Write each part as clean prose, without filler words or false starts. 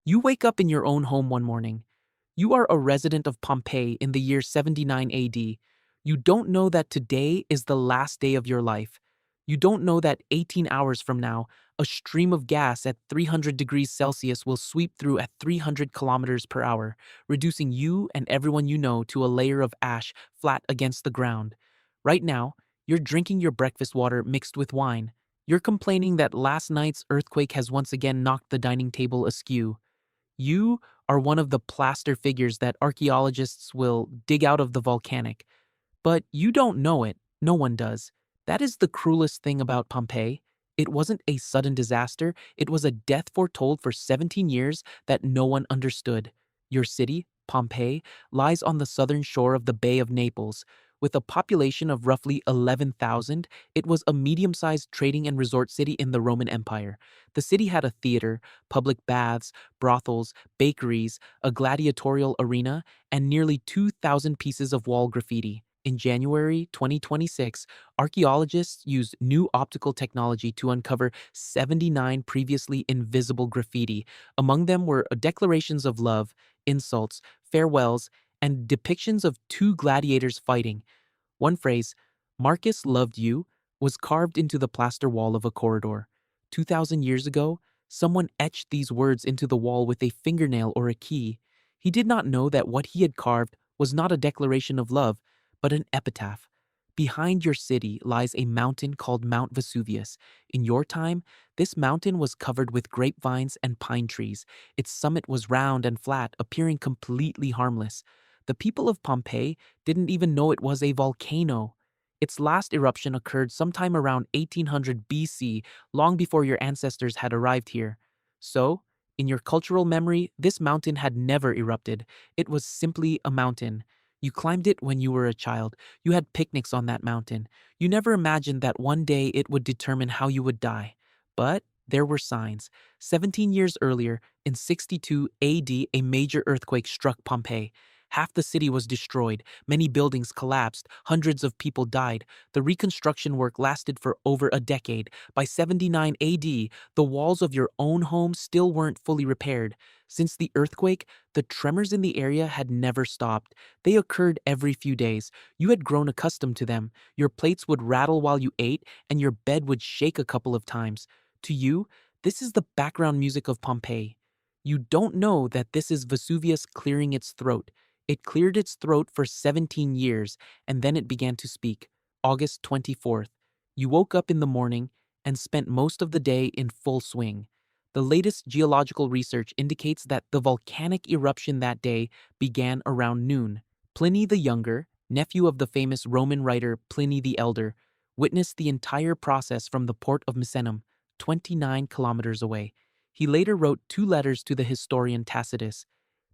You wake up in your own home one morning. You are a resident of Pompeii in the year 79 AD. You don't know that today is the last day of your life. You don't know that 18 hours from now, a stream of gas at 300 degrees Celsius will sweep through at 300 kilometers per hour, reducing you and everyone you know to a layer of ash flat against the ground. Right now, you're drinking your breakfast water mixed with wine. You're complaining that last night's earthquake has once again knocked the dining table askew. You are one of the plaster figures that archaeologists will dig out of the volcanic. But you don't know it. No one does. That is the cruelest thing about Pompeii. It wasn't a sudden disaster, it was a death foretold for 17 years that no one understood. Your city, Pompeii, lies on the southern shore of the Bay of Naples. With a population of roughly 11,000, it was a medium-sized trading and resort city in the Roman Empire. The city had a theater, public baths, brothels, bakeries, a gladiatorial arena, and nearly 2,000 pieces of wall graffiti. In January 2026, archaeologists used new optical technology to uncover 79 previously invisible graffiti. Among them were declarations of love, insults, farewells, and depictions of two gladiators fighting. One phrase, Marcus loved you, was carved into the plaster wall of a corridor. 2,000 years ago, someone etched these words into the wall with a fingernail or a key. He did not know that what he had carved was not a declaration of love, but an epitaph. Behind your city lies a mountain called Mount Vesuvius. In your time, this mountain was covered with grapevines and pine trees. Its summit was round and flat, appearing completely harmless. The people of Pompeii didn't even know it was a volcano. Its last eruption occurred sometime around 1800 BC, long before your ancestors had arrived here. So, in your cultural memory, this mountain had never erupted. It was simply a mountain. You climbed it when you were a child. You had picnics on that mountain. You never imagined that one day it would determine how you would die. But there were signs. 17 years earlier, in 62 AD, a major earthquake struck Pompeii. Half the city was destroyed, many buildings collapsed, hundreds of people died. The reconstruction work lasted for over a decade. By 79 AD, the walls of your own home still weren't fully repaired. Since the earthquake, the tremors in the area had never stopped. They occurred every few days. You had grown accustomed to them. Your plates would rattle while you ate, and your bed would shake a couple of times. To you, this is the background music of Pompeii. You don't know that this is Vesuvius clearing its throat. It cleared its throat for 17 years, and then it began to speak. August 24th. You woke up in the morning and spent most of the day in full swing. The latest geological research indicates that the volcanic eruption that day began around noon. Pliny the Younger, nephew of the famous Roman writer Pliny the Elder, witnessed the entire process from the port of Misenum, 29 kilometers away. He later wrote two letters to the historian Tacitus.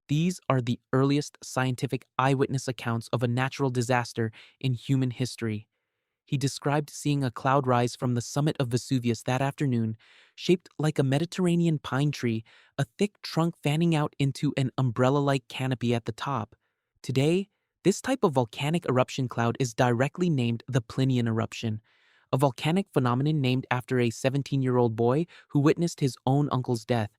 These are the earliest scientific eyewitness accounts of a natural disaster in human history. He described seeing a cloud rise from the summit of Vesuvius that afternoon, shaped like a Mediterranean pine tree, a thick trunk fanning out into an umbrella-like canopy at the top. Today, this type of volcanic eruption cloud is directly named the Plinian eruption, a volcanic phenomenon named after a 17-year-old boy who witnessed his own uncle's death.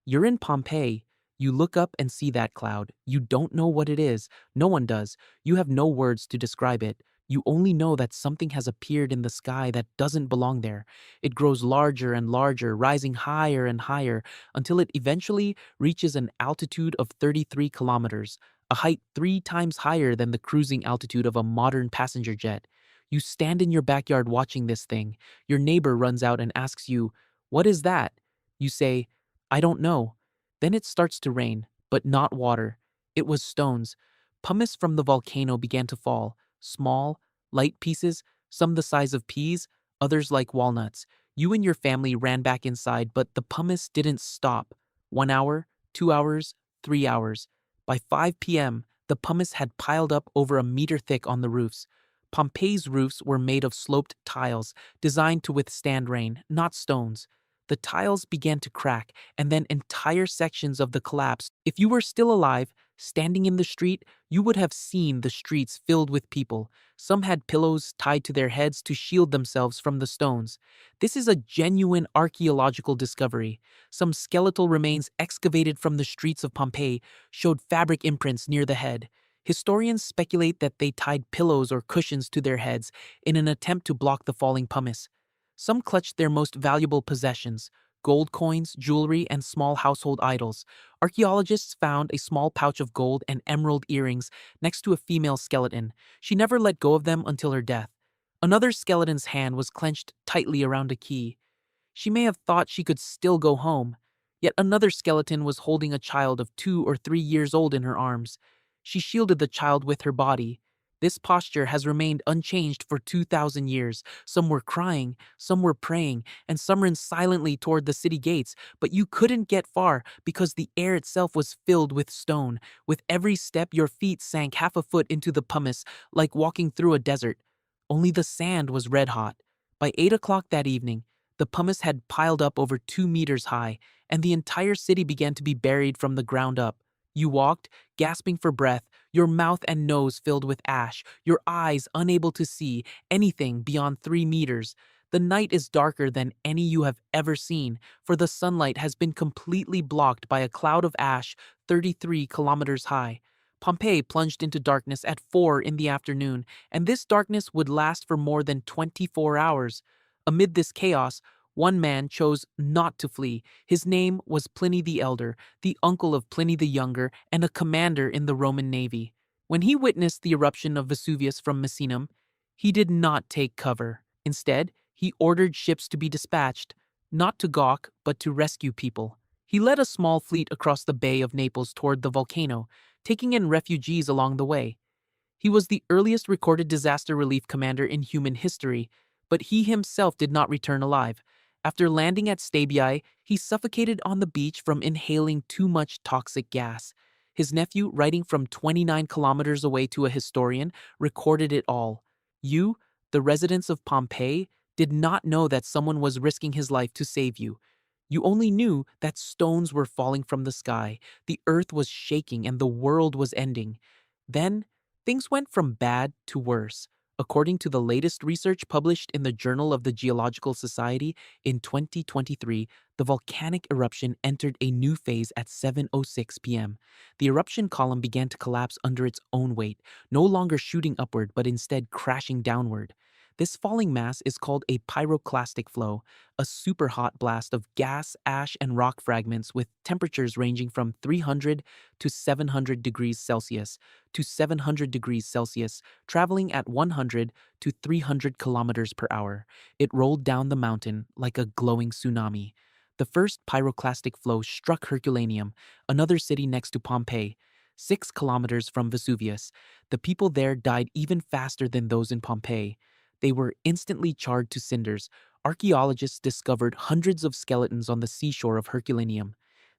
You're in Pompeii. You look up and see that cloud. You don't know what it is. No one does. You have no words to describe it. You only know that something has appeared in the sky that doesn't belong there. It grows larger and larger, rising higher and higher, until it eventually reaches an altitude of 33 kilometers, a height 3 times higher than the cruising altitude of a modern passenger jet. You stand in your backyard watching this thing. Your neighbor runs out and asks you, "What is that?" You say, "I don't know." Then it starts to rain, but not water. It was stones. Pumice from the volcano began to fall, small, light pieces, some the size of peas, others like walnuts. You and your family ran back inside, but the pumice didn't stop. 1 hour, 2 hours, 3 hours. By 5 p.m., the pumice had piled up over a meter thick on the roofs. Pompeii's roofs were made of sloped tiles, designed to withstand rain, not stones. The tiles began to crack, and then entire sections of the collapse. If you were still alive, Standing in the street, you would have seen the streets filled with people. Some had pillows tied to their heads to shield themselves from the stones. This is a genuine archaeological discovery. Some skeletal remains excavated from the streets of Pompeii showed fabric imprints near the head. Historians speculate that they tied pillows or cushions to their heads in an attempt to block the falling pumice. Some clutched their most valuable possessions, gold coins, jewelry, and small household idols. Archaeologists found a small pouch of gold and emerald earrings next to a female skeleton. She never let go of them until her death. Another skeleton's hand was clenched tightly around a key. She may have thought she could still go home. Yet another skeleton was holding a child of 2 or 3 years old in her arms. She shielded the child with her body. This posture has remained unchanged for 2,000 years. Some were crying, some were praying, and some ran silently toward the city gates, but you couldn't get far because the air itself was filled with stone. With every step, your feet sank half a foot into the pumice, like walking through a desert. Only the sand was red hot. By 8 o'clock that evening, the pumice had piled up over 2 meters high, and the entire city began to be buried from the ground up. You walked, gasping for breath, your mouth and nose filled with ash, your eyes unable to see anything beyond 3 meters. The night is darker than any you have ever seen, for the sunlight has been completely blocked by a cloud of ash 33 kilometers high. Pompeii plunged into darkness at 4 in the afternoon, and this darkness would last for more than 24 hours. Amid this chaos, one man chose not to flee. His name was Pliny the Elder, the uncle of Pliny the Younger and a commander in the Roman navy. When he witnessed the eruption of Vesuvius from Misenum, he did not take cover. Instead, he ordered ships to be dispatched, not to gawk, but to rescue people. He led a small fleet across the Bay of Naples toward the volcano, taking in refugees along the way. He was the earliest recorded disaster relief commander in human history, but he himself did not return alive. After landing at Stabiae, he suffocated on the beach from inhaling too much toxic gas. His nephew, writing from 29 kilometers away to a historian, recorded it all. You, the residents of Pompeii, did not know that someone was risking his life to save you. You only knew that stones were falling from the sky, the earth was shaking, and the world was ending. Then, things went from bad to worse. According to the latest research published in the Journal of the Geological Society in 2023, the volcanic eruption entered a new phase at 7:06 p.m. The eruption column began to collapse under its own weight, no longer shooting upward but instead crashing downward. This falling mass is called a pyroclastic flow, a superhot blast of gas, ash, and rock fragments with temperatures ranging from 300 to 700 degrees Celsius to 700 degrees Celsius, traveling at 100 to 300 kilometers per hour. It rolled down the mountain like a glowing tsunami. The first pyroclastic flow struck Herculaneum, another city next to Pompeii, 6 kilometers from Vesuvius. The people there died even faster than those in Pompeii. They were instantly charred to cinders. Archaeologists discovered hundreds of skeletons on the seashore of Herculaneum.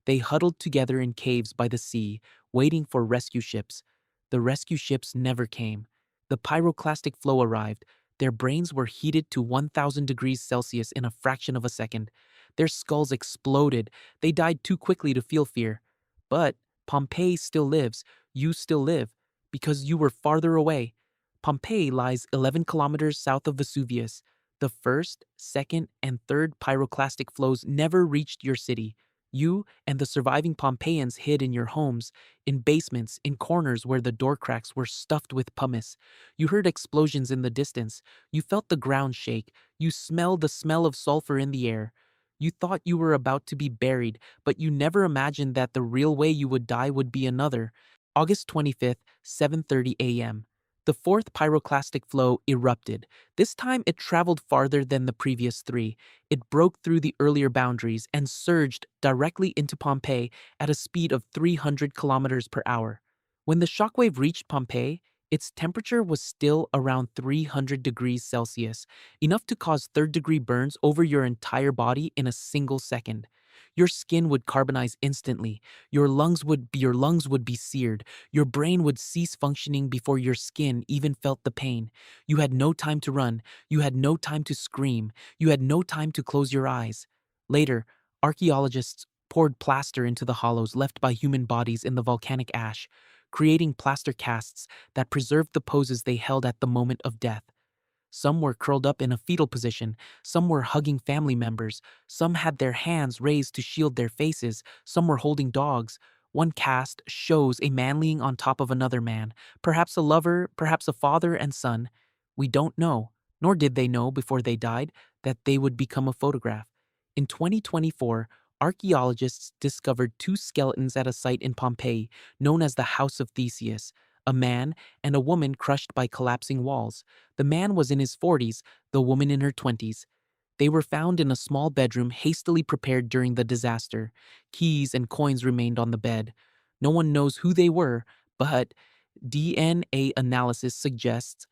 They huddled together in caves by the sea, waiting for rescue ships. The rescue ships never came. The pyroclastic flow arrived. Their brains were heated to 1,000 degrees Celsius in a fraction of a second. Their skulls exploded. They died too quickly to feel fear. But Pompeii still lives. You still live. Because you were farther away. Pompeii lies 11 kilometers south of Vesuvius. The first, second, and third pyroclastic flows never reached your city. You and the surviving Pompeians hid in your homes, in basements, in corners where the door cracks were stuffed with pumice. You heard explosions in the distance. You felt the ground shake. You smelled the smell of sulfur in the air. You thought you were about to be buried, but you never imagined that the real way you would die would be another. August 25th, 7:30 a.m. The fourth pyroclastic flow erupted. This time it traveled farther than the previous three. It broke through the earlier boundaries and surged directly into Pompeii at a speed of 300 kilometers per hour. When the shockwave reached Pompeii, its temperature was still around 300 degrees Celsius, enough to cause third-degree burns over your entire body in a single second. Your skin would carbonize instantly. Your lungs would be seared. Your brain would cease functioning before your skin even felt the pain. You had no time to run. You had no time to scream. You had no time to close your eyes. Later, archaeologists poured plaster into the hollows left by human bodies in the volcanic ash, creating plaster casts that preserved the poses they held at the moment of death. Some were curled up in a fetal position, some were hugging family members, some had their hands raised to shield their faces, some were holding dogs. One cast shows a man laying on top of another man, perhaps a lover, perhaps a father and son. We don't know, nor did they know before they died, that they would become a photograph. In 2024, archaeologists discovered two skeletons at a site in Pompeii known as the House of Theseus, a man and a woman crushed by collapsing walls. The man was in his 40s, the woman in her 20s. They were found in a small bedroom hastily prepared during the disaster. Keys and coins remained on the bed. No one knows who they were, but DNA analysis suggests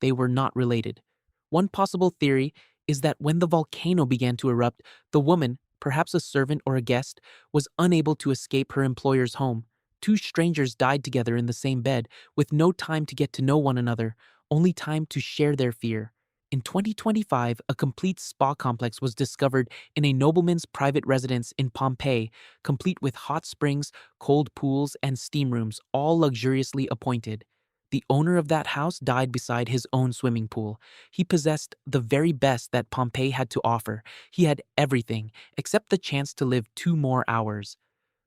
they were not related. One possible theory is that when the volcano began to erupt, the woman, perhaps a servant or a guest, was unable to escape her employer's home. Two strangers died together in the same bed, with no time to get to know one another, only time to share their fear. In 2025, a complete spa complex was discovered in a nobleman's private residence in Pompeii, complete with hot springs, cold pools, and steam rooms, all luxuriously appointed. The owner of that house died beside his own swimming pool. He possessed the very best that Pompeii had to offer. He had everything, except the chance to live 2 more hours.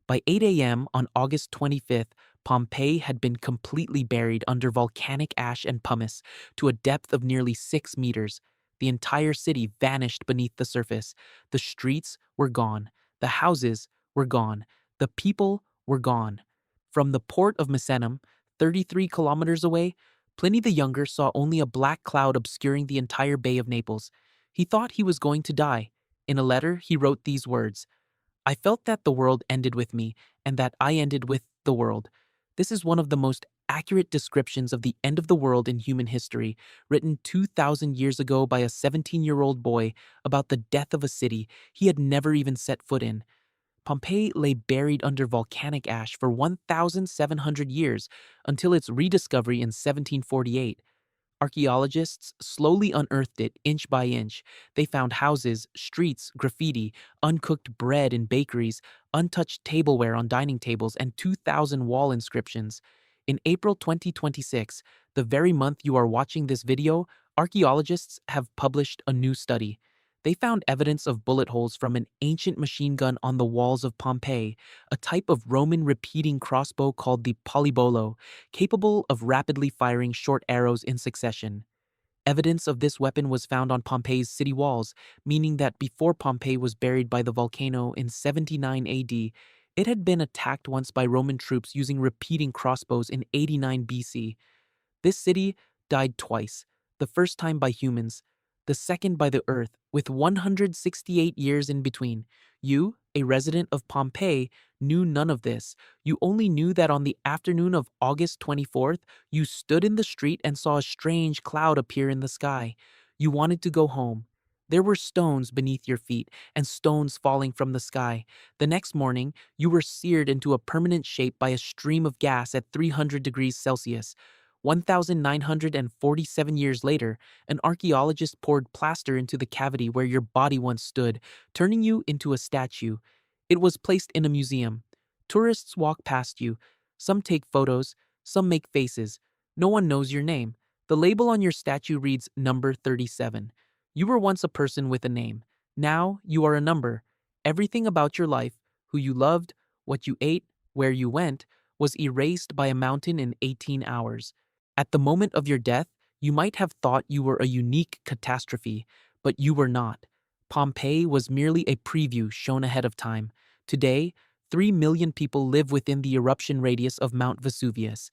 By 8 a.m. on August 25th, Pompeii had been completely buried under volcanic ash and pumice to a depth of nearly 6 meters. The entire city vanished beneath the surface. The streets were gone. The houses were gone. The people were gone. From the port of Misenum, 33 kilometers away, Pliny the Younger saw only a black cloud obscuring the entire Bay of Naples. He thought he was going to die. In a letter, he wrote these words: I felt that the world ended with me, and that I ended with the world. This is one of the most accurate descriptions of the end of the world in human history, written 2,000 years ago by a 17-year-old boy about the death of a city he had never even set foot in. Pompeii lay buried under volcanic ash for 1,700 years until its rediscovery in 1748. Archaeologists slowly unearthed it inch by inch. They found houses, streets, graffiti, uncooked bread in bakeries, untouched tableware on dining tables, and 2,000 wall inscriptions. In April 2026, the very month you are watching this video, archaeologists have published a new study. They found evidence of bullet holes from an ancient machine gun on the walls of Pompeii, a type of Roman repeating crossbow called the polybolo, capable of rapidly firing short arrows in succession. Evidence of this weapon was found on Pompeii's city walls, meaning that before Pompeii was buried by the volcano in 79 AD, it had been attacked once by Roman troops using repeating crossbows in 89 BC. This city died twice, the first time by humans, the second by the earth, with 168 years in between. You, a resident of Pompeii, knew none of this. You only knew that on the afternoon of August 24th, you stood in the street and saw a strange cloud appear in the sky. You wanted to go home. There were stones beneath your feet and stones falling from the sky. The next morning, you were seared into a permanent shape by a stream of gas at 300 degrees Celsius. 1,947 years later, an archaeologist poured plaster into the cavity where your body once stood, turning you into a statue. It was placed in a museum. Tourists walk past you. Some take photos, some make faces. No one knows your name. The label on your statue reads number 37. You were once a person with a name. Now you are a number. Everything about your life, who you loved, what you ate, where you went, was erased by a mountain in 18 hours. At the moment of your death, you might have thought you were a unique catastrophe, but you were not. Pompeii was merely a preview shown ahead of time. Today, 3 million people live within the eruption radius of Mount Vesuvius.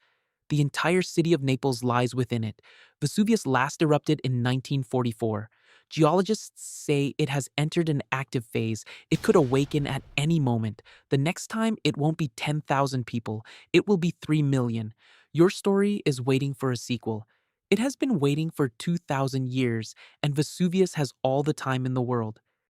The entire city of Naples lies within it. Vesuvius last erupted in 1944. Geologists say it has entered an active phase. It could awaken at any moment. The next time, it won't be 10,000 people. It will be 3 million. Your story is waiting for a sequel. It has been waiting for 2,000 years, and Vesuvius has all the time in the world.